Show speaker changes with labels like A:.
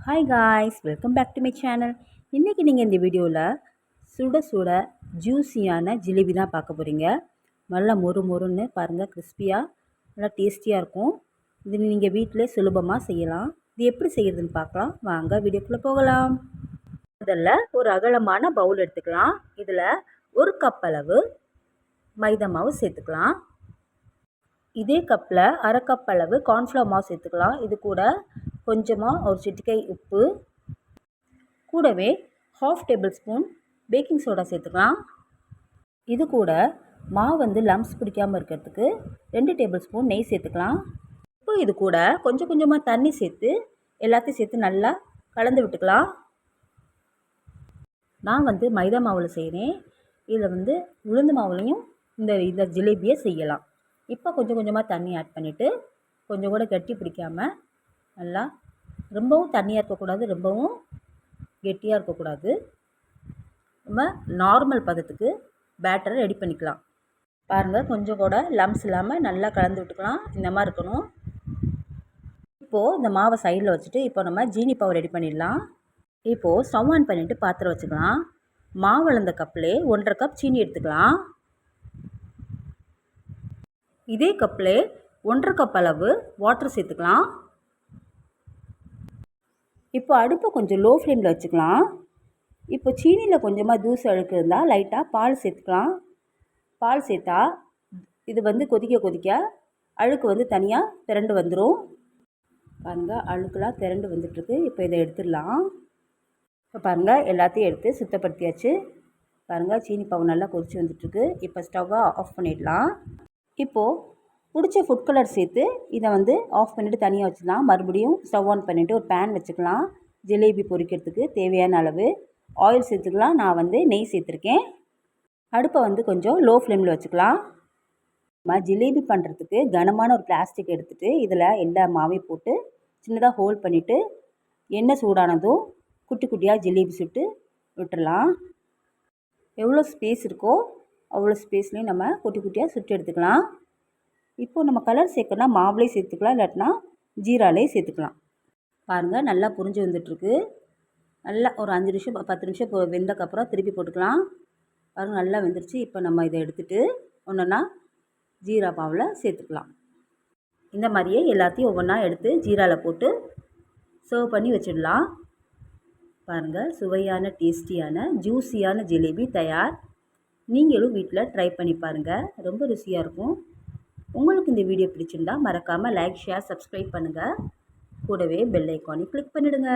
A: Hi guys, welcome back to my channel. இன்றைக்கி நீங்கள் இந்த வீடியோவில் சுட சுட ஜூஸியான ஜிலேபி தான் பார்க்க போகிறீங்க. நல்லா மொறு மொறுன்னு பாருங்கள், கிறிஸ்பியாக நல்லா டேஸ்டியாக இருக்கும். இது நீங்கள் வீட்டிலே சுலபமாக செய்யலாம். இது எப்படி செய்கிறதுன்னு பார்க்கலாம் வாங்க, வீடியோக்குள்ளே போகலாம். முதல்ல ஒரு அகலமான பவுல் எடுத்துக்கலாம். இதில் ஒரு கப் அளவு மைதா மாவு சேர்த்துக்கலாம். இதே கப்பில் அரை கப் அளவு கார்ன்ஃப்ளவர் மாவு சேர்த்துக்கலாம். இது கூட கொஞ்சமாக ஒரு சிட்டிகை உப்பு, கூடவே 1/2 டேபிள் ஸ்பூன் பேக்கிங் சோடா சேர்த்துக்கலாம். இது கூட மாவு லம்ஸ் பிடிக்காமல் இருக்கிறதுக்கு 2 டேபிள் ஸ்பூன் நெய் சேர்த்துக்கலாம். இப்போ இது கூட கொஞ்சம் கொஞ்சமாக தண்ணி சேர்த்து எல்லாத்தையும் சேர்த்து நல்லா கலந்து விட்டுக்கலாம். நான் மைதா மாவில் செய்கிறேன். இதில் உளுந்து மாவுலையும் இந்த ஜிலேபியை செய்யலாம். இப்போ கொஞ்சம் கொஞ்சமாக தண்ணி ஆட் பண்ணிவிட்டு கொஞ்சம் கூட கட்டி பிடிக்காமல் நல்லா, ரொம்பவும் தண்ணியாக இருக்கக்கூடாது, ரொம்பவும் கெட்டியாக இருக்கக்கூடாது. நம்ம நார்மல் பதத்துக்கு பேட்டரை ரெடி பண்ணிக்கலாம். பாருங்கள், கொஞ்சம் கூட லம்ஸ் இல்லாமல் நல்லா கலந்து விட்டுக்கலாம். இந்த மாதிரி இருக்கணும். இப்போது இந்த மாவை சைடில் வச்சுட்டு இப்போ நம்ம ஜீனி பாவு ரெடி பண்ணிடலாம். இப்போது ஸ்டவ் ஆன் பண்ணிவிட்டு பாத்திரம் வச்சுக்கலாம். மாவு அளந்த கப்பிலே 1.5 கப் சீனி எடுத்துக்கலாம். இதே கப்பிலே 1.5 கப் அளவு வாட்டர் சேர்த்துக்கலாம். இப்போ அடுப்பை கொஞ்சம் லோ ஃப்ளேமில் வச்சுக்கலாம். இப்போ சீனியில் கொஞ்சமாக தூசு அழுக்கு இருந்தால் லைட்டாக பால் சேர்த்துக்கலாம். பால் சேர்த்தா இது கொதிக்க கொதிக்க அழுக்கு தனியாக திரண்டு வந்துடும். பாருங்கள், அழுக்கெலாம் திரண்டு வந்துட்டுருக்கு. இப்போ இதை எடுத்துடலாம். இப்போ பாருங்கள், எல்லாத்தையும் எடுத்து சுத்தப்படுத்தியாச்சு. பாருங்கள், சீனி பாவு நல்லா கொதித்து வந்துட்டுருக்கு. இப்போ ஸ்டவ்வை ஆஃப் பண்ணிடலாம். இப்போது பிடிச்ச ஃபுட் கலர் சேர்த்து இதை ஆஃப் பண்ணிவிட்டு தனியாக வச்சுக்கலாம். மறுபடியும் ஸ்டவ் ஆன் பண்ணிவிட்டு ஒரு பேன் வச்சுக்கலாம். ஜிலேபி பொரிக்கிறதுக்கு தேவையான அளவு ஆயில் சேர்த்துக்கலாம். நான் நெய் சேர்த்துருக்கேன். அடுப்பை கொஞ்சம் லோ ஃப்ளேமில் வச்சுக்கலாம். நம்ம ஜிலேபி பண்ணுறதுக்கு கனமான ஒரு பிளாஸ்டிக் எடுத்துகிட்டு இதில் எல்லா மாவையும் போட்டு சின்னதாக ஹோல்ட் பண்ணிவிட்டு எண்ணெய் சூடானதும் குட்டி குட்டியாக ஜிலேபி சுட்டு விட்டுடலாம். எவ்வளோ ஸ்பேஸ் இருக்கோ அவ்வளோ ஸ்பேஸ்லேயும் நம்ம குட்டி குட்டியாக சுட்டு எடுத்துக்கலாம். இப்போது நம்ம கலர் சேர்க்கணும்னா மாவுலேயே சேர்த்துக்கலாம், இல்லாட்டினா ஜீராலே சேர்த்துக்கலாம். பாருங்கள், நல்லா புரிஞ்சு வந்துட்டுருக்கு. நல்லா ஒரு 5 நிமிஷம் 10 நிமிஷம் வெந்தக்கப்புறம் திருப்பி போட்டுக்கலாம். பாருங்கள், நல்லா வெந்துருச்சு. இப்போ நம்ம இதை எடுத்துகிட்டு ஒன்றுன்னா ஜீரா பாவில் சேர்த்துக்கலாம். இந்த மாதிரியே எல்லாத்தையும் ஒவ்வொன்றா எடுத்து ஜீராவில் போட்டு சர்வ் பண்ணி வச்சிடலாம். பாருங்கள், சுவையான டேஸ்டியான ஜூஸியான ஜிலேபி தயார். நீங்களும் வீட்டில் ட்ரை பண்ணி பாருங்கள், ரொம்ப ருசியாக இருக்கும். உங்களுக்கு இந்த வீடியோ பிடிச்சிருந்தால் மறக்காமல் லைக், ஷேர், சப்ஸ்கிரைப் பண்ணுங்கள். கூடவே பெல் ஐக்கானை கிளிக் பண்ணிவிடுங்க.